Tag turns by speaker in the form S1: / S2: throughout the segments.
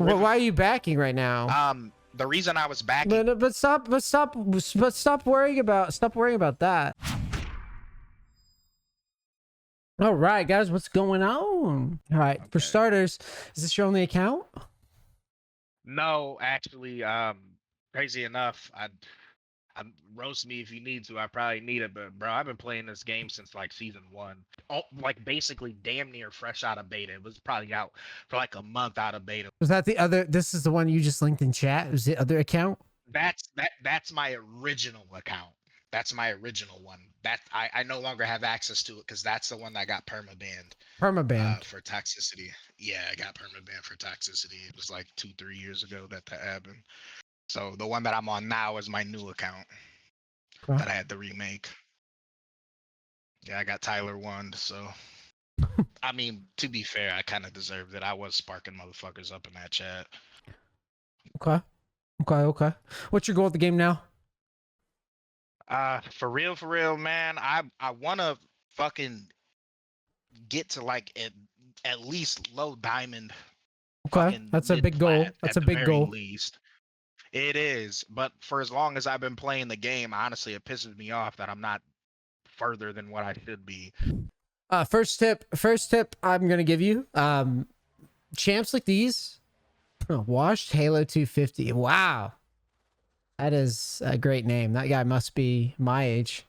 S1: Well, why are you backing right now?
S2: The reason I was backing.
S1: But stop worrying about that. All right, guys, what's going on? All right, for starters, is this your only account?
S2: No, actually, crazy enough, I'd roast me if you need to. I probably need it, but bro, I've been playing this game since like season 1. Oh, like basically damn near fresh out of beta. It was probably out for like a month out of beta.
S1: Was that the other? This is the one you just linked in chat. Was the other account?
S2: That's my original account. That's my original one. That I no longer have access to it because that's the one that got permabanned.
S1: Permabanned.
S2: For toxicity. Yeah, I got permabanned for toxicity. It was like 2-3 years ago that happened. So the one that I'm on now is my new account that I had to remake. Yeah, I got Tyler 1, so I mean, to be fair, I kind of deserved it. I was sparking motherfuckers up in that chat.
S1: Okay. What's your goal at the game now?
S2: For real, man. I wanna fucking get to like at least low diamond.
S1: Okay, that's a big goal. That's a big goal.
S2: Least. It is, but for as long as I've been playing the game, honestly, it pisses me off that I'm not further than what I should be.
S1: First tip I'm gonna give you. Champs like these. Washed Halo 250. Wow. That is a great name. That guy must be my age.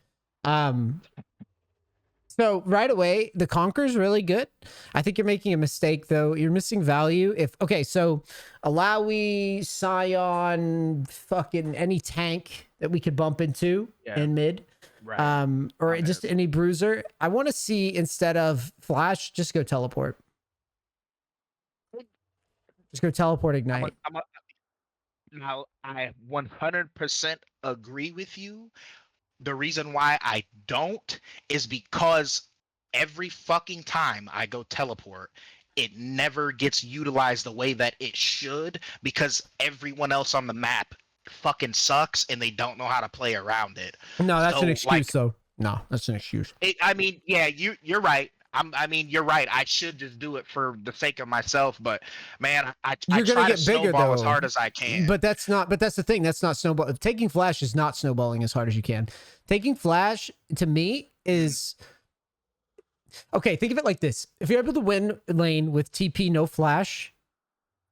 S1: So right away, the Conqueror's really good. I think you're making a mistake though. You're missing value. So Alawi, Scion, fucking any tank that we could bump into in mid. Right. Or just any bruiser. I want to see, instead of flash, just go teleport. Just go teleport ignite.
S2: Now, I 100% agree with you. The reason why I don't is because every fucking time I go teleport, it never gets utilized the way that it should because everyone else on the map fucking sucks and they don't know how to play around it.
S1: No, that's an excuse, though. No, that's an excuse.
S2: I mean, yeah, you're right. I mean, you're right. I should just do it for the sake of myself, but man, I try to snowball as hard as I can.
S1: But that's the thing. That's not snowball. Taking flash is not snowballing as hard as you can. Taking flash, to me, is okay. Think of it like this: if you're able to win lane with TP no flash,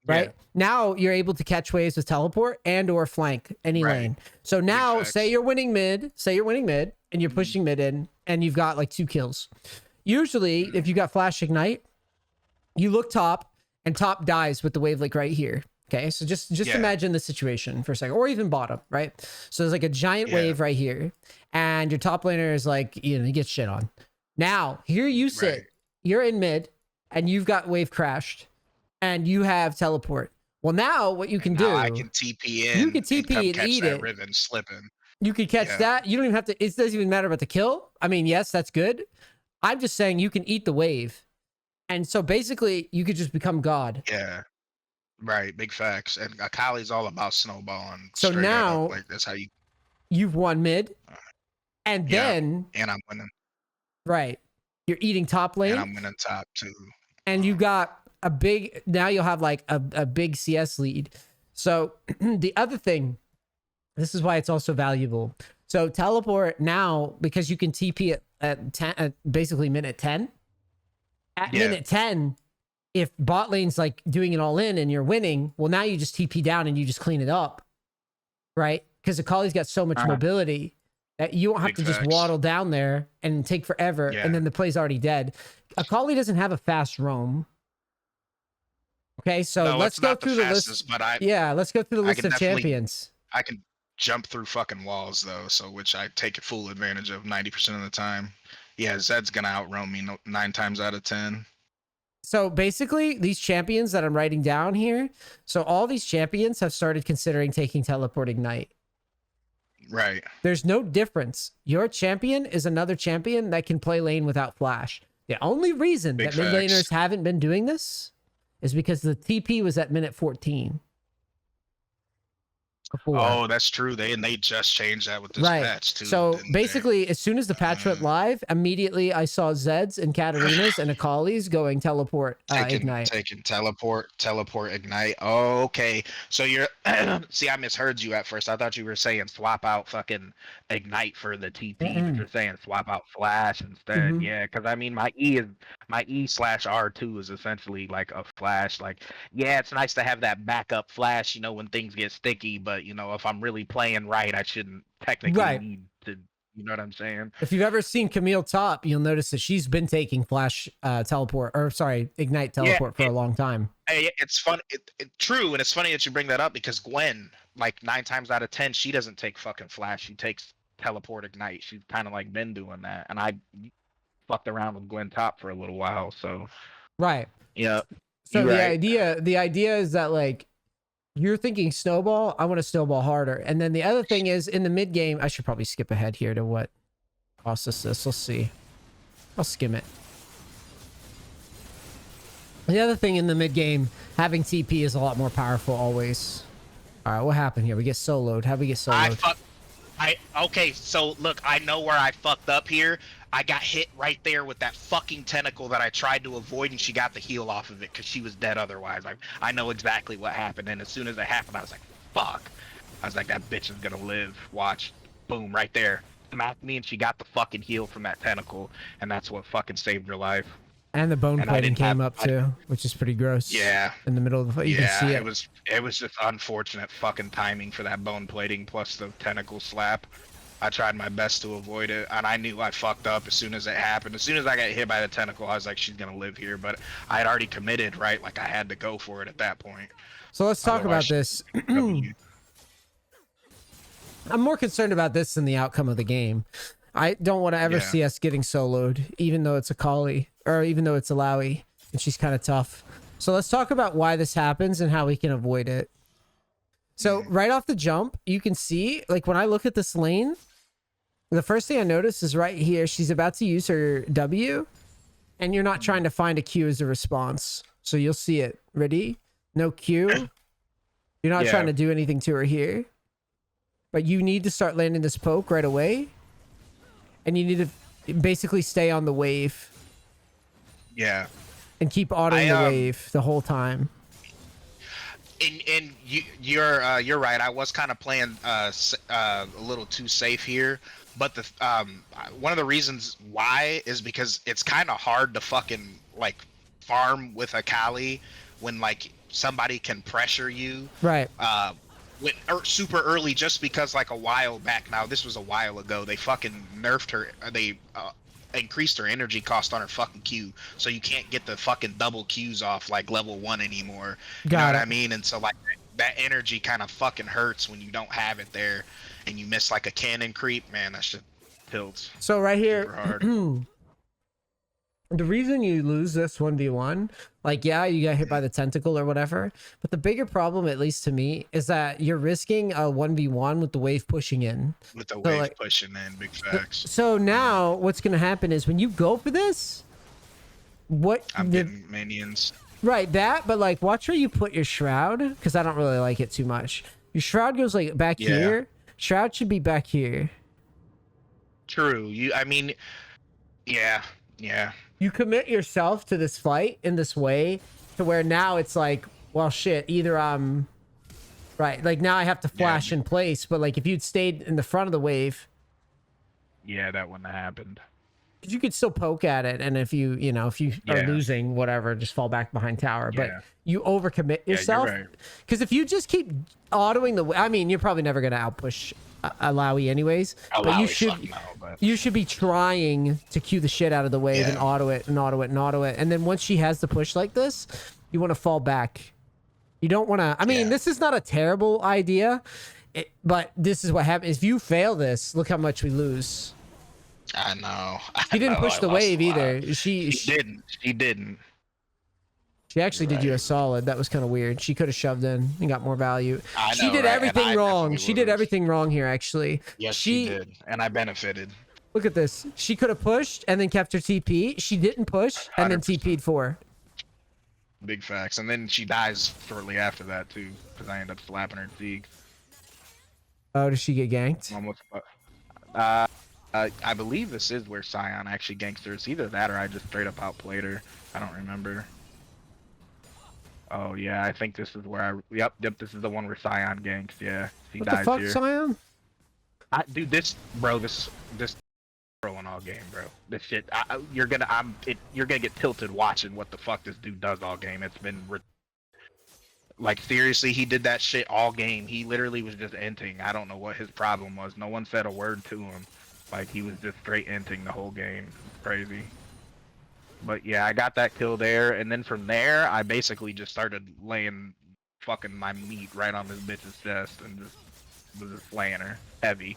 S1: right? Now you're able to catch waves with teleport and or flank any lane. So now, say you're winning mid, and you're pushing mid in, and you've got like 2 kills. Usually, if you got flash ignite, you look top, and top dies with the wave like right here. Okay, so just imagine the situation for a second, or even bottom, right? So there's like a giant wave right here, and your top laner is like, he gets shit on. Now, here you sit, you're in mid, and you've got wave crashed, and you have teleport. Well, now what you can do,
S2: I can TP in.
S1: You can TP and eat it.
S2: Riven slipping.
S1: You can catch that. You don't even have to. It doesn't even matter about the kill. I mean, yes, that's good. I'm just saying you can eat the wave. And so basically you could just become God.
S2: Yeah. Right. Big facts. And Akali's all about snowballing.
S1: So now
S2: like that's how
S1: you've won mid. And then
S2: and I'm winning.
S1: Right. You're eating top lane.
S2: And I'm winning top too.
S1: And you got a big, now you'll have like a big CS lead. So the other thing, this is why it's also valuable. So teleport now, because you can TP at 10, basically minute 10. At minute 10, if bot lane's like doing it all in and you're winning, well, now you just TP down and you just clean it up, right? Because Akali's got so much mobility that you don't have to just waddle down there and take forever, and then the play's already dead. Akali doesn't have a fast roam. Okay, so let's go through the list. Let's go through the list of champions.
S2: I can jump through fucking walls though, so which I take full advantage of 90% of the time. Yeah, Zed's gonna outroam me 9 times out of 10.
S1: So basically, these champions that I'm writing down here, so all these champions have started considering taking teleport ignite.
S2: Right.
S1: There's no difference. Your champion is another champion that can play lane without flash. The only reason that mid laners haven't been doing this is because the TP was at minute 14. before.
S2: Oh, that's true. They just changed that with this
S1: Right.
S2: patch too,
S1: So
S2: didn't they?
S1: basically, as soon as the patch went live, immediately I saw Zeds and Katarinas and Akali's going teleport ignite.
S2: Taking teleport ignite. Oh, okay. So you're see, I misheard you at first. I thought you were saying swap out fucking ignite for the TP, but you're saying swap out flash instead.
S1: Mm-hmm.
S2: Yeah, because I mean my E/R2 is essentially like a flash. Like, yeah, it's nice to have that backup flash, when things get sticky, but if I'm really playing right, I shouldn't technically
S1: Right.
S2: need to, you know what I'm saying?
S1: If you've ever seen Camille Top, you'll notice that she's been taking flash teleport, or sorry, ignite
S2: Yeah,
S1: teleport for a long time.
S2: it's fun. True, and it's funny that you bring that up because Gwen, like 9 times out of 10, she doesn't take fucking flash. She takes teleport ignite. She's kind of like been doing that, and I fucked around with Gwen Top for a little while. So
S1: Right.
S2: yeah,
S1: So
S2: you're
S1: the
S2: right.
S1: idea is that like you're thinking snowball, I want to snowball harder. And then the other thing is in the mid game, I should probably skip ahead here to what process this. Let's see. I'll skim it. The other thing in the mid game, having TP is a lot more powerful always. All right, what happened here? We get soloed. How'd we get soloed?
S2: Okay, so look, I know where I fucked up here. I got hit right there with that fucking tentacle that I tried to avoid, and she got the heal off of it because she was dead otherwise. I know exactly what happened, and as soon as it happened, I was like, fuck. I was like, that bitch is gonna live. Watch. Boom, right there. Smacked me, and she got the fucking heal from that tentacle, and that's what fucking saved her life.
S1: And the bone
S2: And I
S1: plating
S2: didn't
S1: came
S2: have-
S1: up too, which is pretty gross.
S2: Yeah.
S1: In the middle of the fight, you can see
S2: Yeah,
S1: it.
S2: it was just unfortunate fucking timing for that bone plating plus the tentacle slap. I tried my best to avoid it, and I knew I fucked up as soon as it happened. As soon as I got hit by the tentacle, I was like, she's gonna live here. But I had already committed, right? Like I had to go for it at that point.
S1: So let's talk about
S2: Otherwise,
S1: this. I'm more concerned about this than the outcome of the game. I don't want to ever
S2: Yeah.
S1: see us getting soloed, even though it's a Kali, or even though it's a Lowy, and she's kind of tough. So let's talk about why this happens and how we can avoid it. So right off the jump, you can see, like when I look at this lane, the first thing I notice is right here, she's about to use her W, and you're not trying to find a Q as a response. So you'll see it. Ready? No Q. You're not
S2: Yeah.
S1: trying to do anything to her here. But you need to start landing this poke right away. And you need to basically stay on the wave
S2: Yeah.
S1: and keep autoing the wave the whole time.
S2: And you're right. I was kind of playing a little too safe here, but the one of the reasons why is because it's kind of hard to fucking like farm with a Kali when like somebody can pressure you.
S1: Right.
S2: Super early, just because like a while back now, this was a while ago, they fucking nerfed her. They increased her energy cost on her fucking Q, so you can't get the fucking double Qs off like level 1 anymore. You know what I mean? And so like that energy kind of fucking hurts when you don't have it there, and you miss like a cannon creep. Man, that shit tilts.
S1: So right here,
S2: Super hard.
S1: the reason you lose this 1v1, like, yeah, you got hit by the tentacle or whatever, but the bigger problem, at least to me, is that you're risking a 1v1 with the wave pushing in.
S2: With the
S1: So,
S2: wave
S1: like,
S2: pushing in, big facts.
S1: So now what's going to happen is when you go for this,
S2: I'm getting minions.
S1: Right, that, but like, watch where you put your shroud, because I don't really like it too much. Your shroud goes like back here. Shroud should be back here.
S2: True. I mean, yeah.
S1: You commit yourself to this fight in this way to where now it's like, well, shit, either right, like now I have to flash in place, but like if you'd stayed in the front of the wave,
S2: yeah, that wouldn't have happened.
S1: because you could still poke at it, and if you are losing, whatever, just fall back behind tower. But you overcommit yourself, because if you just keep autoing I mean, you're probably never gonna outpush a Lowy anyways, but you should be trying to cue the shit out of the wave and auto it and auto it and auto it, and then once she has the push like this, you want to fall back. You don't want to. I mean, this is not a terrible idea, but this is what happens if you fail this. Look how much we lose.
S2: I know.
S1: She didn't push the wave either. She
S2: didn't. She didn't.
S1: She actually did you a solid. That was kind of weird. She could have shoved in and got more value.
S2: I know,
S1: she did everything wrong. She did everything wrong here, actually.
S2: Yes, she did. And I benefited.
S1: Look at this. She could have pushed and then kept her TP. She didn't push and then TP'd for.
S2: Big facts. And then she dies shortly after that, too, because I end up slapping her Teague.
S1: Oh, does she get ganked?
S2: Almost. I believe this is where Scion actually ganks her. It's either that or I just straight up outplayed her. I don't remember. Oh yeah, I think this is where I. Yep. This is the one where Scion ganks. Yeah, she
S1: What the
S2: dies
S1: fuck,
S2: here.
S1: Scion?
S2: Dude, this trolling all game, bro. This shit. You're gonna get tilted watching what the fuck this dude does all game. It's been like seriously, he did that shit all game. He literally was just inting. I don't know what his problem was. No one said a word to him. Like he was just straight inting the whole game. It's crazy. But yeah, I got that kill there, and then from there, I basically just started laying fucking my meat right on this bitch's chest and just was just laying her heavy.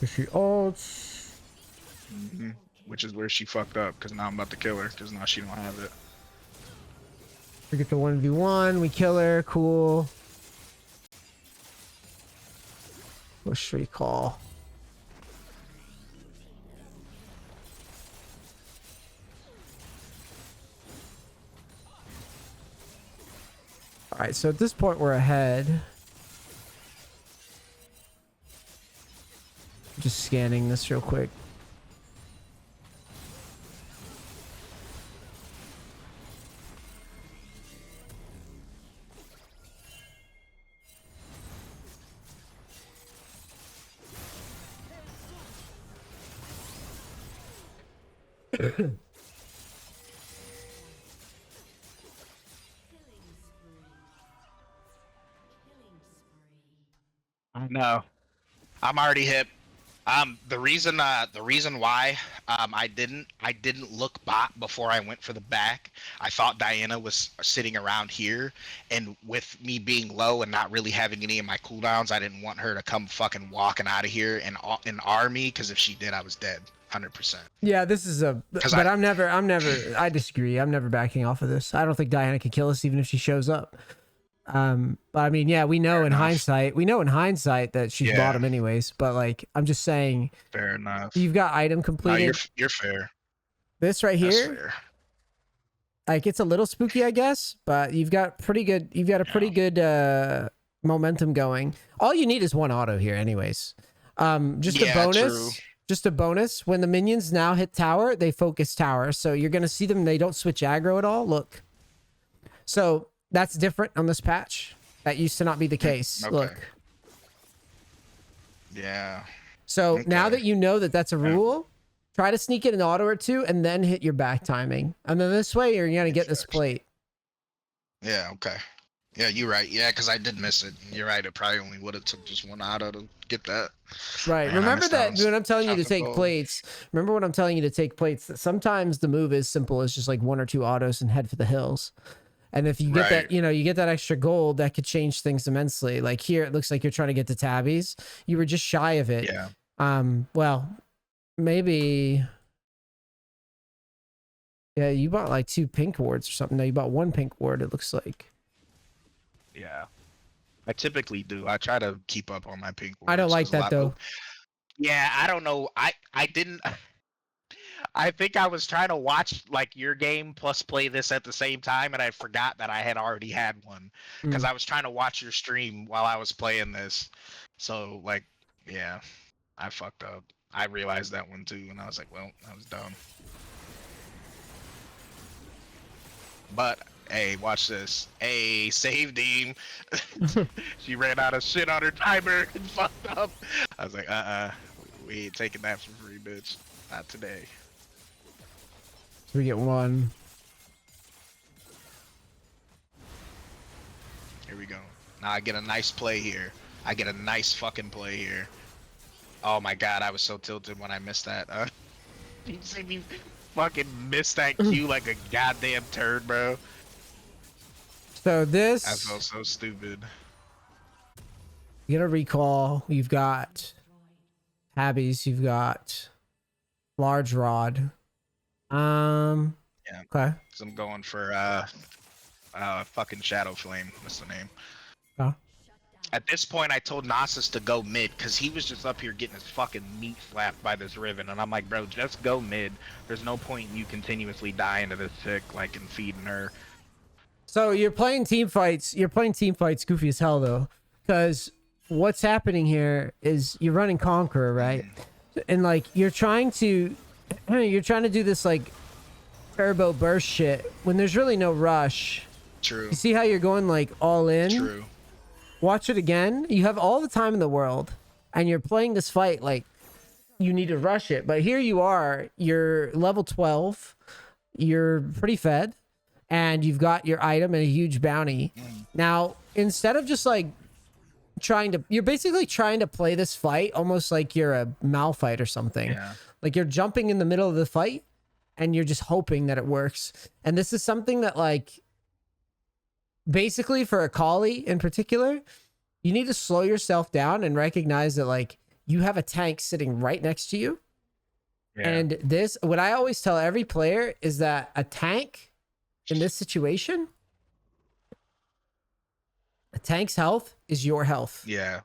S1: She ults.
S2: Which is where she fucked up, because now I'm about to kill her, because now she don't have it.
S1: We get the 1v1. We kill her. Cool. What should we call? All right, so at this point we're ahead. Just scanning this real quick.
S2: I know. I'm already hip. The reason why I didn't look bot before I went for the back. I thought Diana was sitting around here, and with me being low and not really having any of my cooldowns, I didn't want her to come fucking walking out of here and R me, because if she did, I was dead, 100%.
S1: Yeah, this is a. But I'm never. I disagree. I'm never backing off of this. I don't think Diana can kill us even if she shows up. But I mean, yeah, we know in hindsight that she's bottom anyways. But like, I'm just saying.
S2: Fair enough.
S1: You've got item completed.
S2: No, you're fair.
S1: This right
S2: That's
S1: here,
S2: fair.
S1: like, it's a little spooky, I guess, but you've got pretty good. You've got a pretty good momentum going. All you need is one auto here, anyways. Just a bonus.
S2: True.
S1: Just a bonus. When the minions now hit tower, they focus tower. So you're gonna see them. They don't switch aggro at all. Look. So. That's different on this patch. That used to not be the case.
S2: Okay.
S1: Look.
S2: Yeah.
S1: So now that you know that that's a rule, try to sneak in an auto or two and then hit your back timing. And then this way, you're going to get this plate.
S2: Yeah, okay. Yeah, you're right. Yeah, because I did miss it. You're right. It probably only would have took just one auto to get that.
S1: Right.
S2: Man,
S1: remember that when I'm telling you to take
S2: gold.
S1: plates. Remember when I'm telling you to take plates. That sometimes the move is simple as just like one or two autos and head for the hills. And if you get that, you get that extra gold, that could change things immensely. Like here, it looks like you're trying to get to tabbies. You were just shy of it.
S2: Yeah.
S1: Well, maybe. Yeah, you bought like 2 pink wards or something. No, you bought 1 pink ward, it looks like.
S2: Yeah. I typically do. I try to keep up on my pink wards.
S1: I don't like that though.
S2: Yeah, I don't know. I didn't. I think I was trying to watch like your game plus play this at the same time, and I forgot that I had already had one because I was trying to watch your stream while I was playing this. So like, yeah, I fucked up. I realized that one too, and I was like, well, I was dumb. But hey, watch this. Hey, saved him. She ran out of shit on her timer and fucked up. I was like, we ain't taking that for free, bitch. Not today.
S1: So we get 1.
S2: Here we go. Now I get a nice play here. I get a nice fucking play here. Oh my god, I was so tilted when I missed that. You see me fucking miss that Q like a goddamn turd, bro.
S1: So this.
S2: I felt so stupid.
S1: You get a recall. You've got Tabbies. You've got large rod.
S2: Yeah.
S1: Okay.
S2: So I'm going for fucking Shadow Flame. That's the name.
S1: Oh.
S2: At this point, I told Nasus to go mid because he was just up here getting his fucking meat slapped by this Riven, and I'm like, bro, just go mid. There's no point in you continuously dying to this chick, like, and feeding her.
S1: So you're playing team fights. You're playing team fights goofy as hell though, because what's happening here is you're running Conqueror, right? And like you're trying to do this like turbo burst shit when there's really no rush.
S2: True.
S1: You see how you're going like all in?
S2: True.
S1: Watch it again. You have all the time in the world, and you're playing this fight like you need to rush it. But here you are. You're level 12. You're pretty fed, and you've got your item and a huge bounty. Now, instead of just like you're basically trying to play this fight almost like you're a Malphite or something.
S2: Yeah.
S1: Like you're jumping in the middle of the fight, and you're just hoping that it works. And this is something that like basically for a Kali in particular, you need to slow yourself down and recognize that like you have a tank sitting right next to you.
S2: Yeah.
S1: And this, what I always tell every player is that a tank in this situation, a tank's health is your health.
S2: Yeah.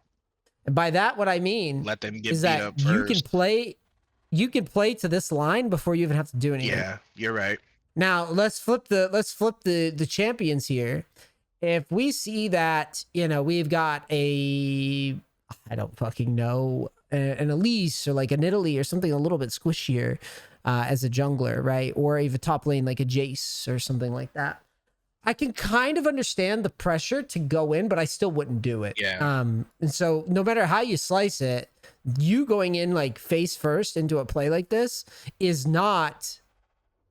S1: And by that, what I mean
S2: Let them get
S1: is
S2: beat
S1: that
S2: up
S1: you can
S2: first.
S1: play to this line before you even have to do anything.
S2: Yeah, you're right.
S1: Now let's flip the champions here. If we see that, you know, we've got I don't fucking know, an Elise or like an Italy or something a little bit squishier as a jungler, right? Or even top lane like a Jace or something like that. I can kind of understand the pressure to go in, but I still wouldn't do it.
S2: Yeah.
S1: And so no matter how you slice it, you going in like face first into a play like this is not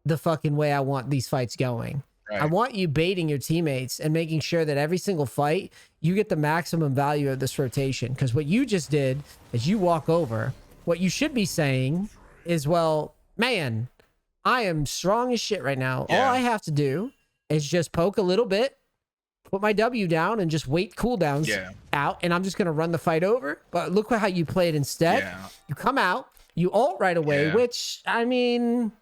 S1: the fucking way I want these fights going.
S2: Right.
S1: I want you baiting your teammates and making sure that every single fight you get the maximum value of this rotation. Because what you just did is you walk over. What you should be saying is, well, man, I am strong as shit right now.
S2: Yeah.
S1: All I have to do is just poke a little bit, put my W down, and just wait cooldowns out. And I'm just going to run the fight over. But look how you play it instead.
S2: Yeah.
S1: You come out, you ult right away, which, I mean,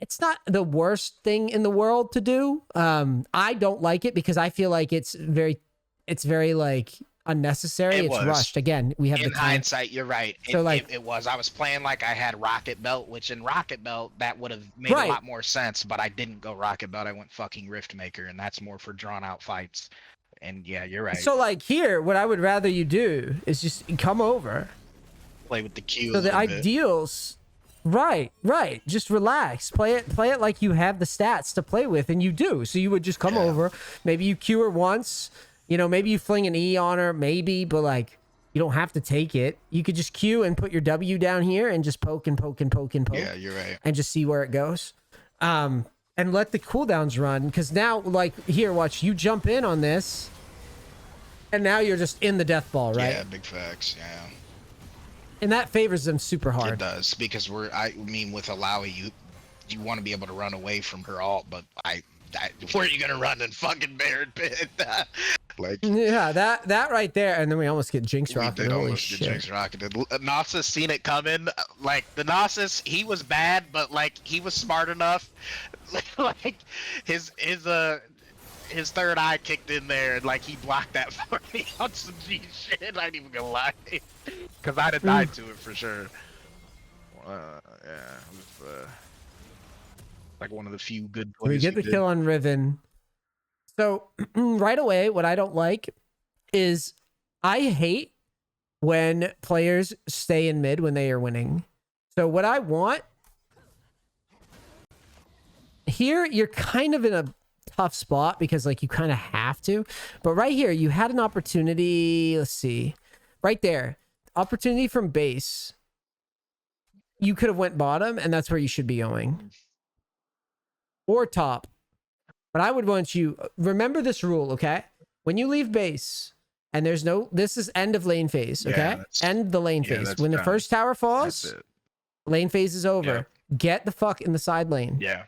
S1: it's not the worst thing in the world to do. I don't like it because I feel like it's very like unnecessary. It's rushed. Again, we have
S2: in
S1: the time.
S2: hindsight, you're right.
S1: So
S2: It was. I was playing like I had Rocket Belt, which in Rocket Belt that would have made a lot more sense. But I didn't go Rocket Belt. I went fucking Riftmaker, and that's more for drawn out fights. And yeah, you're right.
S1: So like here, what I would rather you do is just come over,
S2: play with the Q.
S1: So the ideals. Right. Just relax. Play it like you have the stats to play with, and you do. So you would just come over. Maybe you Q her once. You know, maybe you fling an E on her, maybe, but like you don't have to take it. You could just Q and put your W down here and just poke and poke and poke and poke.
S2: Yeah, you're right.
S1: And just see where it goes. And let the cooldowns run. Because now, like, here, watch, you jump in on this, and now you're just in the death ball, right?
S2: Yeah, big facts, yeah.
S1: And that favors them super hard.
S2: It does, because I mean, with Alawi, you want to be able to run away from her ult, but where are you gonna run in fucking Baron Pit? Like,
S1: yeah, that right there, and then we almost get Jinx rocketed.
S2: We did
S1: Holy
S2: almost
S1: shit.
S2: get Jinx rocketed. Nasus seen it coming. Like the Nasus, he was bad, but like he was smart enough. Like his third eye kicked in there, and like he blocked that for me on some G shit. I ain't even gonna lie, because I'd have died to it for sure. Yeah, it was like one of the few good plays.
S1: We get the kill on Riven. So right away, what I don't like is I hate when players stay in mid when they are winning. So what I want here, you're kind of in a tough spot because like you kind of have to, but right here you had an opportunity. Let's see, right there, opportunity from base. You could have went bottom, and that's where you should be going, or top. But I would want you remember this rule, okay? When you leave base and there's no, this is end of lane phase, okay? End the lane phase. When the first tower falls, lane phase is over. Get the fuck in the side lane.
S2: Yeah.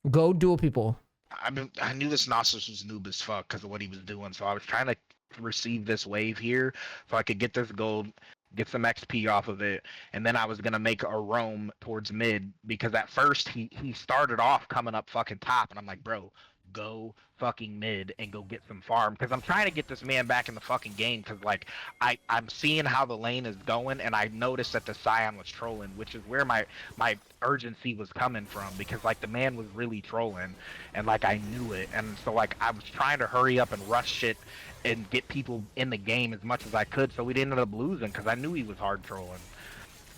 S1: Go duel people.
S2: I knew this Nasus was noob as fuck because of what he was doing, so I was trying to receive this wave here so I could get this gold, get some XP off of it, and then I was gonna make a roam towards mid because at first he started off coming up fucking top, and I'm like, bro, go fucking mid and go get some farm because I'm trying to get this man back in the fucking game because like I'm seeing how the lane is going and I noticed that the Scion was trolling, which is where my urgency was coming from because like the man was really trolling and like I knew it, and so like I was trying to hurry up and rush shit and get people in the game as much as I could so we didn't end up losing because I knew he was hard trolling.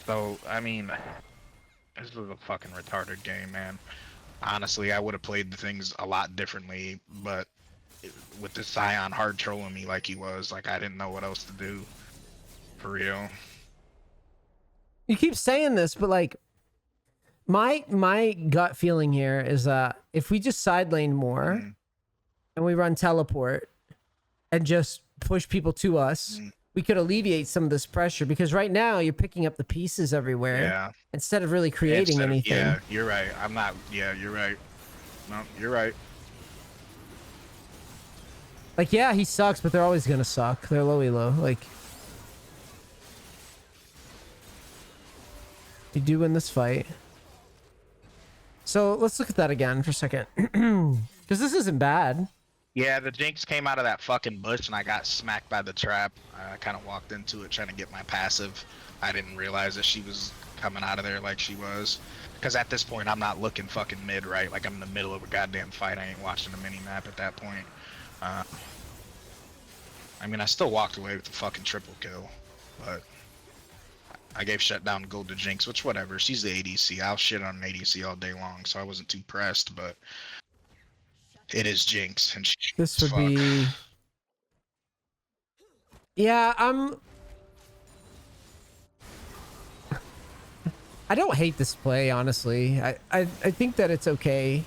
S2: So I mean, this was a fucking retarded game, man. Honestly, I would have played the things a lot differently, but with the Scion hard trolling me like he was, like I didn't know what else to do. For real.
S1: You keep saying this, but like my gut feeling here is that if we just side lane more and we run teleport and just push people to us, we could alleviate some of this pressure because right now you're picking up the pieces everywhere instead of really creating anything.
S2: Yeah, you're right. I'm not. Yeah, you're right. No, you're right.
S1: Like, yeah, he sucks, but they're always gonna suck. They're low elo. Like, you do win this fight. So let's look at that again for a second, because this isn't bad.
S2: Yeah, the Jinx came out of that fucking bush and I got smacked by the trap. I kind of walked into it trying to get my passive. I didn't realize that she was coming out of there like she was. Because at this point, I'm not looking fucking mid, right? Like I'm in the middle of a goddamn fight. I ain't watching the mini map at that point. I mean, I still walked away with the fucking triple kill, but I gave shutdown gold to Jinx, which whatever. She's the ADC. I'll shit on an ADC all day long, so I wasn't too pressed, but it is Jinx, and
S1: this would be. Yeah, I don't hate this play, honestly. I think that it's okay.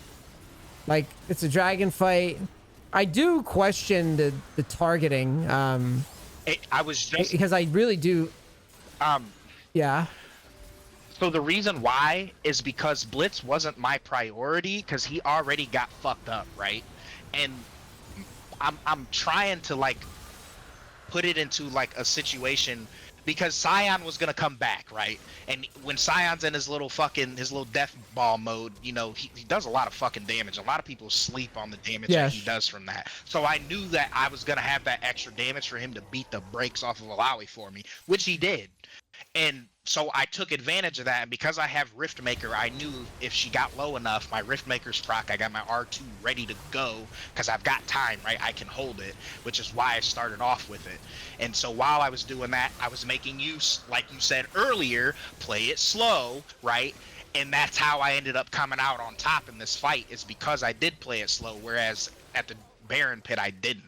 S1: Like, it's a dragon fight. I do question the targeting.
S2: I was just
S1: because I really do. Yeah.
S2: So the reason why is because Blitz wasn't my priority because he already got fucked up, right? And I'm trying to like put it into like a situation because Scion was gonna come back, right? And when Scion's in his little death ball mode, you know, he does a lot of fucking damage. A lot of people sleep on the damage that he does from that. So I knew that I was gonna have that extra damage for him to beat the brakes off of Alawi for me, which he did. And so I took advantage of that, and because I have Riftmaker, I knew if she got low enough, my Riftmaker's proc, I got my R2 ready to go, because I've got time, right? I can hold it, which is why I started off with it. And so while I was doing that, I was making use, like you said earlier, play it slow, right? And that's how I ended up coming out on top in this fight, is because I did play it slow, whereas at the Baron Pit, I didn't.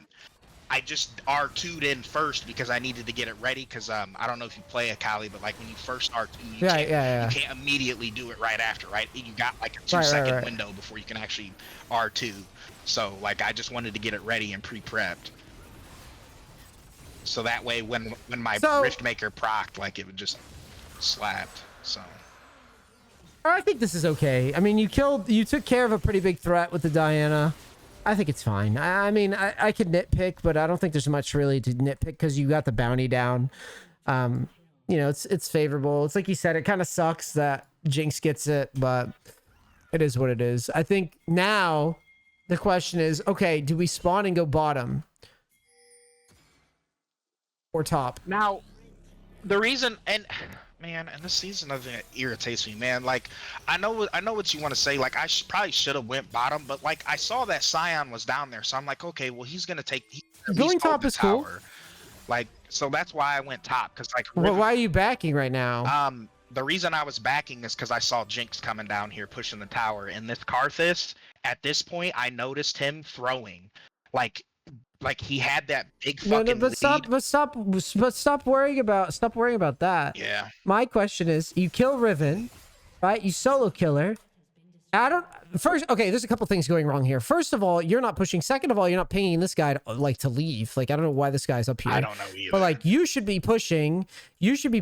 S2: I just R2'd in first because I needed to get it ready because I don't know if you play Akali, but like when you first R2, you can't immediately do it right after, right? You got like a 2-second window before you can actually R2. So like I just wanted to get it ready and pre-prepped. So that way when my Riftmaker procced, like it would just slapped. So
S1: I think this is okay. I mean, you took care of a pretty big threat with the Diana. I think it's fine. I mean, I could nitpick, but I don't think there's much really to nitpick because you got the bounty down. You know, it's favorable. It's like you said, it kind of sucks that Jinx gets it, but it is what it is. I think now the question is, okay, do we spawn and go bottom or top?
S2: Now, the reason, and man, and this is another thing that irritates me, man. Like, I know what you want to say. Like, I probably should have went bottom, but like, I saw that Scion was down there, so I'm like, okay, well, he's gonna take.
S1: Going top is cool.
S2: Like, so that's why I went top, because like.
S1: Well, why are you backing right now?
S2: The reason I was backing is because I saw Jinx coming down here pushing the tower, and this Karthus. At this point, I noticed him throwing, like he had that big fucking
S1: but stop worrying about that.
S2: Yeah.
S1: My question is, you kill Riven, right? You solo killer. Okay, there's a couple things going wrong here. First of all, you're not pushing. Second of all, you're not pinging this guy to leave. Like, I don't know why this guy's up here.
S2: I don't know either.
S1: But like, you should be pushing. You should be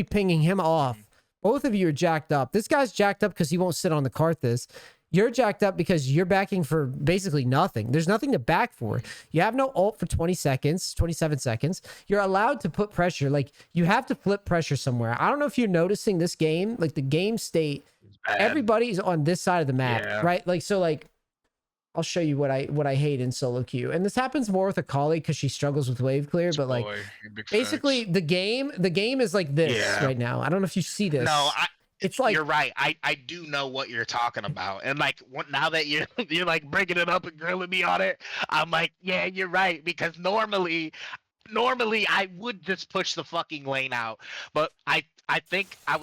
S1: pinging him off. Both of you are jacked up. This guy's jacked up because he won't sit on the Karthus. You're jacked up because you're backing for basically nothing. There's nothing to back for. You have no ult for 20 seconds, 27 seconds. You're allowed to put pressure. Like, you have to flip pressure somewhere. I don't know if you're noticing this game, like the game state, everybody's on this side of the map, right? Like, so like, I'll show you what I hate in solo queue. And this happens more with Akali because she struggles with wave clear, but like basically the game is like this right now. I don't know if you see this.
S2: No,
S1: it's like
S2: you're right. I do know what you're talking about, and like now that you're like bringing it up and grilling me on it, I'm like, yeah, you're right. Because normally I would just push the fucking lane out, but I think I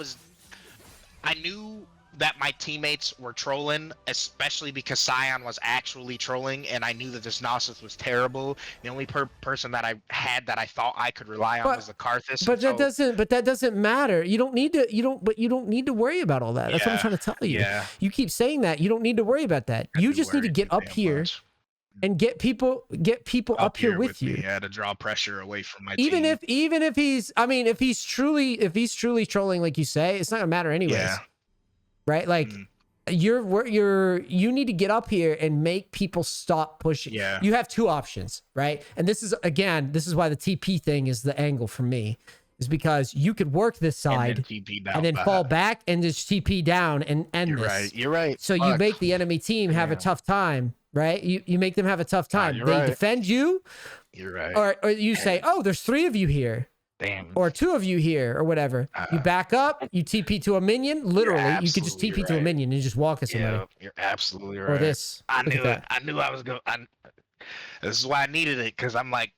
S2: knew that my teammates were trolling, especially because Scion was actually trolling, and I knew that this Gnosis was terrible. The only person that I had that I thought I could rely on was the Karthus.
S1: But that doesn't matter. You don't need to worry about all that. That's what I'm trying to tell you.
S2: Yeah.
S1: You keep saying that. You don't need to worry about that. You just need to get up here and get people up here with you.
S2: Yeah, to draw pressure away from my
S1: even
S2: team.
S1: Even if he's, I mean, if he's truly trolling like you say, it's not gonna matter anyways.
S2: Yeah.
S1: Right? Like you need to get up here and make people stop pushing.
S2: Yeah.
S1: You have two options, right? And this is why the TP thing is the angle for me, is because you could work this side and then fall back and just TP down and end this.
S2: You're right.
S1: So you make the enemy team have a tough time, right? You make them have a tough time. They defend you.
S2: You're right.
S1: Or you say, oh, there's 3 of you here.
S2: Damn.
S1: Or 2 of you here, or whatever. You back up, you TP to a minion. Literally, you could just TP to a minion and just walk at somebody.
S2: Yeah, you're absolutely right.
S1: Or this.
S2: I knew it. I knew I was going. This is why I needed it, because I'm like,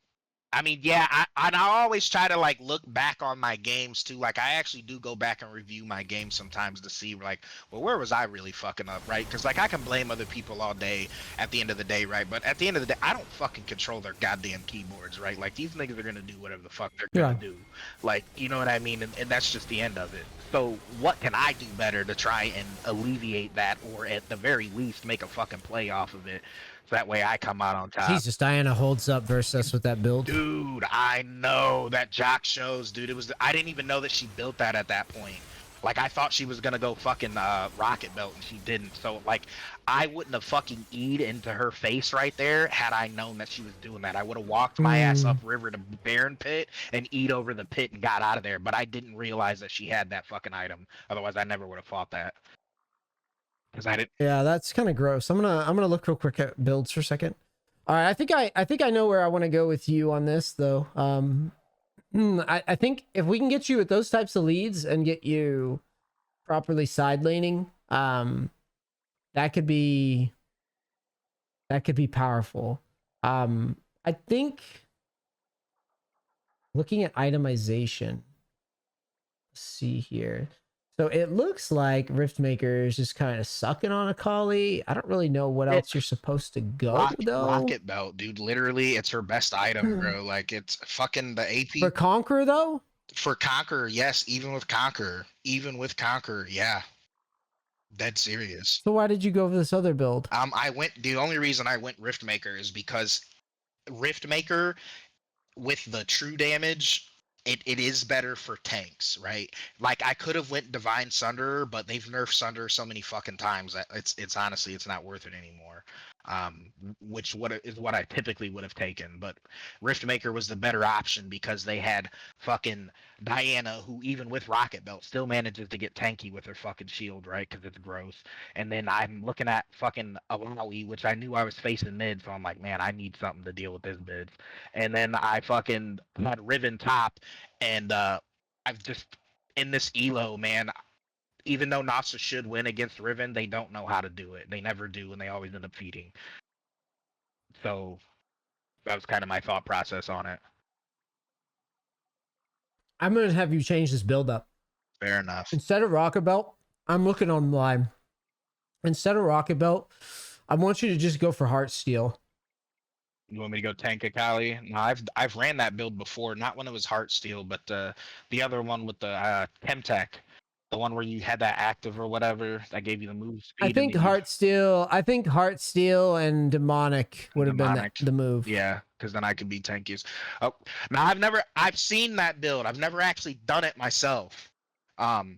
S2: I mean, yeah, I always try to like look back on my games too. Like I actually do go back and review my games sometimes to see like, well, where was I really fucking up, right? Because like I can blame other people all day at the end of the day, right? But at the end of the day, I don't fucking control their goddamn keyboards, right? Like these niggas are gonna do whatever the fuck they're gonna do. Like, you know what I mean? And that's just the end of it. So what can I do better to try and alleviate that, or at the very least make a fucking play off of it? So that way I come out on top.
S1: Jesus, Diana holds up versus us with that build.
S2: Dude, I know that Jock shows, dude. I didn't even know that she built that at that point. Like I thought she was gonna go fucking rocket belt, and she didn't. So like, I wouldn't have fucking E'd into her face right there had I known that she was doing that. I would have walked my ass up river to Baron Pit and E'd over the pit and got out of there. But I didn't realize that she had that fucking item. Otherwise, I never would have fought that.
S1: Yeah, that's kind of gross. I'm gonna look real quick at builds for a second. All right, I think I know where I want to go with you on this though. I think if we can get you with those types of leads and get you properly side laning, that could be powerful. I think looking at itemization, let's see here. So it looks like Riftmaker is just kind of sucking on Akali. I don't really know what else you're supposed to go though.
S2: Rocket belt, dude. Literally, it's her best item, bro. Like it's fucking the AP.
S1: For Conqueror though?
S2: For Conqueror, yes. Even with Conqueror, yeah. Dead serious.
S1: So why did you go for this other build?
S2: The only reason I went Riftmaker is because Riftmaker with the true damage, it is better for tanks, right? Like I could have went Divine Sunderer, but they've nerfed Sunderer so many fucking times that it's honestly it's not worth it anymore. Which is what I typically would have taken, but Riftmaker was the better option because they had fucking Diana, who even with Rocket Belt still manages to get tanky with her fucking shield, right? Because it's gross. And then I'm looking at fucking Alawi, which I knew I was facing mid, so I'm like, man, I need something to deal with this mid. And then I fucking had Riven top, and I've just in this elo, man. Even though Nasa should win against Riven, they don't know how to do it. They never do, and they always end up feeding. So that was kind of my thought process on it.
S1: I'm going to have you change this build up.
S2: Fair enough.
S1: Instead of Rocket Belt, I'm looking online. Instead of Rocket Belt, I want you to just go for Heartsteel.
S2: You want me to go tank Akali? No, I've ran that build before. Not when it was Heartsteel, but the other one with the Temtech. The one where you had that active or whatever that gave you the move speed.
S1: I think Heartsteel and Demonic would have been the move.
S2: Yeah, because then I could be tankies. Oh, now I've seen that build. I've never actually done it myself. I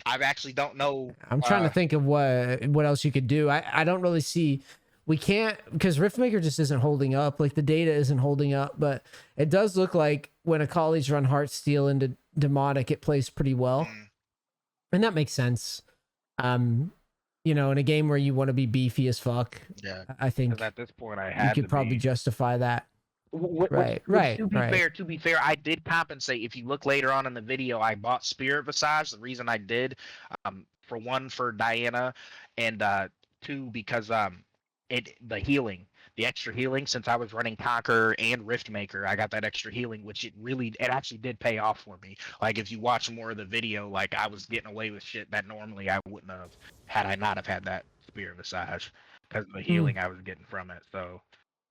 S2: actually don't know.
S1: I'm trying to think of what else you could do. I don't really see. We can't, because Riftmaker just isn't holding up. Like the data isn't holding up, but it does look like when Akali's run Heartsteel into Demonic, it plays pretty well. And that makes sense. you know, in a game where you want to be beefy as fuck,
S2: Yeah,
S1: I think
S2: because at this point I
S1: you
S2: had to
S1: could probably
S2: be.
S1: justify that. Right,
S2: Which
S1: right,
S2: to be
S1: right.
S2: fair, I did compensate. If you look later on in the video, I bought Spirit Visage. The reason I did, for one, for Diana, and two, because the healing, the extra healing. Since I was running Conqueror and Riftmaker, I got that extra healing, which it actually did pay off for me. Like if you watch more of the video, like I was getting away with shit that normally I wouldn't have had I not have had that Spirit Visage because of the
S1: Mm.
S2: healing I was getting from it. So.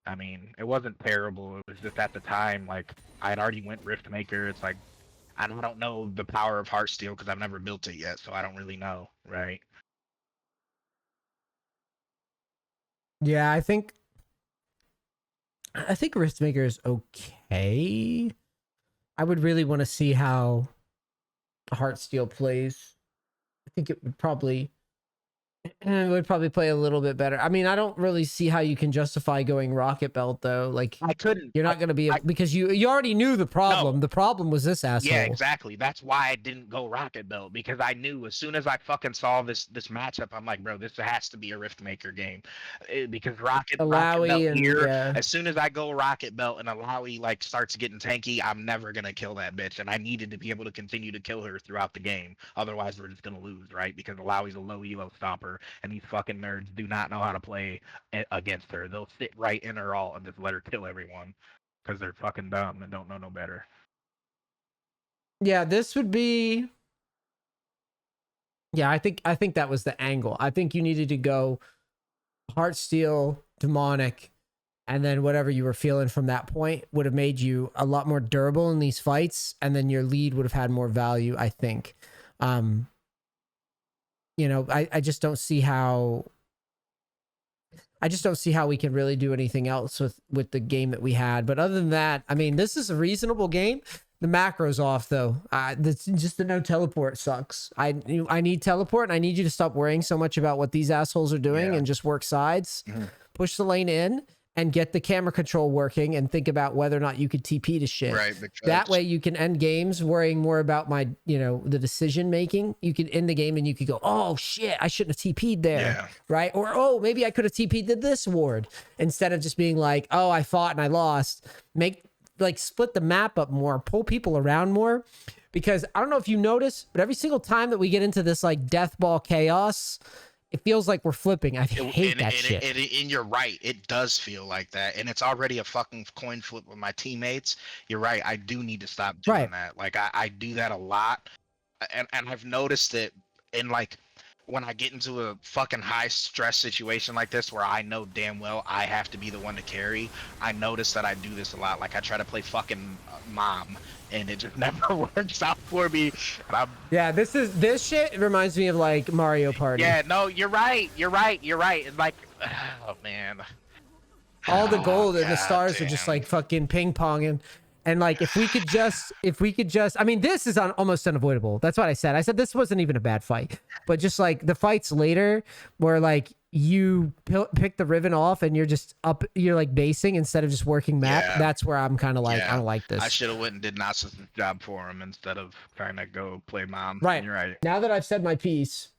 S2: I mean, it wasn't terrible. It was just at the time, like I had already went Riftmaker. It's like I don't know the power of Heartsteel because I've never built it yet, so I don't really know, right?
S1: Yeah, I think Riftmaker is okay. I would really want to see how Heartsteel plays. I think it would probably play a little bit better. I mean, I don't really see how you can justify going Rocket Belt though. Like
S2: I couldn't.
S1: you're not going to be
S2: I
S1: because you already knew the problem.
S2: no.
S1: The problem was this
S2: Yeah,
S1: asshole.
S2: exactly. That's why I didn't go Rocket Belt because I knew as soon as I fucking saw this matchup, I'm like, bro, this has to be a Riftmaker game. Because Rocket Belt
S1: Alawi and
S2: here,
S1: yeah.
S2: as soon as I go Rocket Belt and Alawi like starts getting tanky, I'm never gonna kill that bitch, and I needed to be able to continue to kill her throughout the game. Otherwise, we're just gonna lose, right? Because Alawi's a low elo stomper, and these fucking nerds do not know how to play against her. They'll sit right in her ult and just let her kill everyone because they're fucking dumb and don't know no better.
S1: Yeah, this would be yeah, I think that was the angle. I think you needed to go Heartsteel, Demonic, and then whatever you were feeling from that point would have made you a lot more durable in these fights, and then your lead would have had more value, I think. Um, I just don't see how we can really do anything else with the game that we had. But other than that, I mean, this is a reasonable game. The macro's off though. That's just the no teleport sucks. I need teleport, and I need you to stop worrying so much about what these assholes are doing
S2: Yeah.
S1: and just work sides.
S2: Mhm.
S1: Push the lane in and get the camera control working, and think about whether or not you could TP to shit.
S2: Right.
S1: That way you can end games worrying more about the decision making. You could end the game and you could go, oh shit, I shouldn't have TP'd there.
S2: Yeah.
S1: Right? Or, oh, maybe I could have TP'd to this ward, instead of just being like, oh, I fought and I lost. Split the map up more, pull people around more. Because I don't know if you notice, but every single time that we get into this like death ball chaos, it feels like we're flipping. I hate that shit.
S2: And you're right. It does feel like that. And it's already a fucking coin flip with my teammates. You're right. I do need to stop doing
S1: Right.
S2: that. Like, I do that a lot. And I've noticed it in, like, when I get into a fucking high stress situation like this where I know damn well I have to be the one to carry, I notice that I do this a lot. Like, I try to play fucking mom, and it just never works out for me.
S1: Yeah, this shit reminds me of like Mario Party.
S2: Yeah, no, you're right. It's like, oh man.
S1: All the gold and the
S2: God
S1: stars are just
S2: damn.
S1: like fucking ping ponging. And like, if we could just, I mean, this is almost unavoidable. That's what I said. I said this wasn't even a bad fight, but just like the fights later where like you pick the Riven off and you're like basing instead of just working map.
S2: Yeah.
S1: That's where I'm kind of like,
S2: Yeah.
S1: I don't like this.
S2: I should have went and did Nasus' job for him instead of trying to go play mom.
S1: Right.
S2: You're right.
S1: Now that I've said my piece,